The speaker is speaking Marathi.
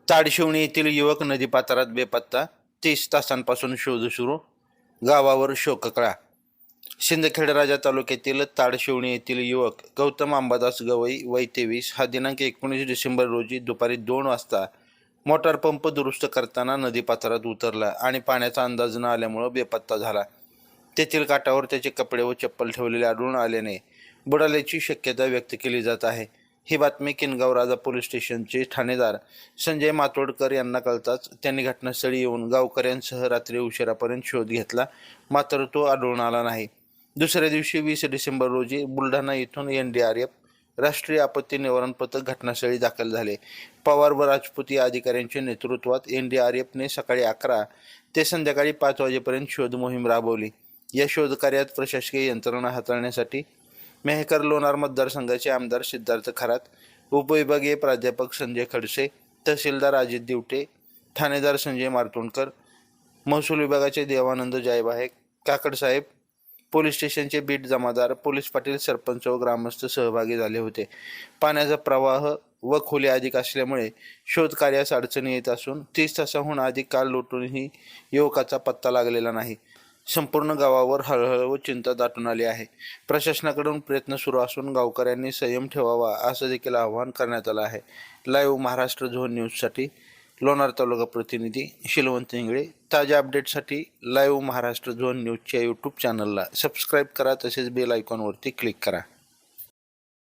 ताडशिवणी येथील युवक नदीपात्रात बेपत्ता, 30 तासांपासून शोध सुरू, गावावर शोककळा. शिंदखेड राजा तालुक्यातील ताडशिवणी येथील युवक गौतम अंबादास गवई वय 23 हा दिनांक 19 डिसेंबर रोजी दुपारी 2 वाजता मोटार पंप दुरुस्त करताना नदीपात्रात उतरला आणि पाण्याचा अंदाज न आल्यामुळे बेपत्ता झाला. तेथील काठावर त्याचे कपडे व चप्पल ठेवलेले आढळून आल्याने बुडाल्याची शक्यता व्यक्त केली जात आहे. ही बातमी किनगाव राजा पोलीस स्टेशनचे ठाणेदार संजय मातोडकर यांना कळताच त्यांनी घटनास्थळी येऊन गावकऱ्यांसह रात्री उशिरापर्यंत शोध घेतला, मात्र तो आढळून आला नाही. दुसऱ्या दिवशी 20 डिसेंबर रोजी बुलढाणा येथून NDRF राष्ट्रीय आपत्ती निवारण पथक घटनास्थळी दाखल झाले. पवार व राजपूत या अधिकाऱ्यांच्या नेतृत्वात NDRFने सकाळी 11 ते संध्याकाळी 5 वाजेपर्यंत शोध मोहीम राबवली. या शोधकार्यात प्रशासकीय यंत्रणा हाताळण्यासाठी मेहकर लोणार मतदारसंघाचे आमदार सिद्धार्थ खरात, उपविभागीय प्राध्यापक संजय खडसे, तहसीलदार अजित दिवटे, ठाणेदार संजय मार्तोंडकर, महसूल विभागाचे देवानंद जायभाये, काकडसाहेब, पोलीस स्टेशनचे बीट जमादार, पोलीस पाटील, सरपंच व ग्रामस्थ सहभागी झाले होते. पाण्याचा प्रवाह व खोली अधिक असल्यामुळे शोध कार्यास अडचणी येत असून 30 तासाहून अधिक काळ लोटूनही युवकाचा पत्ता लागलेला नाही. संपूर्ण गावावर हळहळ व चिंता दाटून आली आहे. प्रशासनाकडून प्रयत्न सुरू असून गावकऱ्यांनी संयम ठेवावा असं देखील आवाहन करण्यात आलं आहे. लाईव्ह महाराष्ट्र झोन न्यूजसाठी लोणार तालुका प्रतिनिधी शिलवंत इंगळे. ताज्या अपडेटसाठी लाईव्ह महाराष्ट्र झोन न्यूजच्या यूट्यूब चॅनलला सबस्क्राईब करा, तसेच बेल आयकॉनवरती क्लिक करा.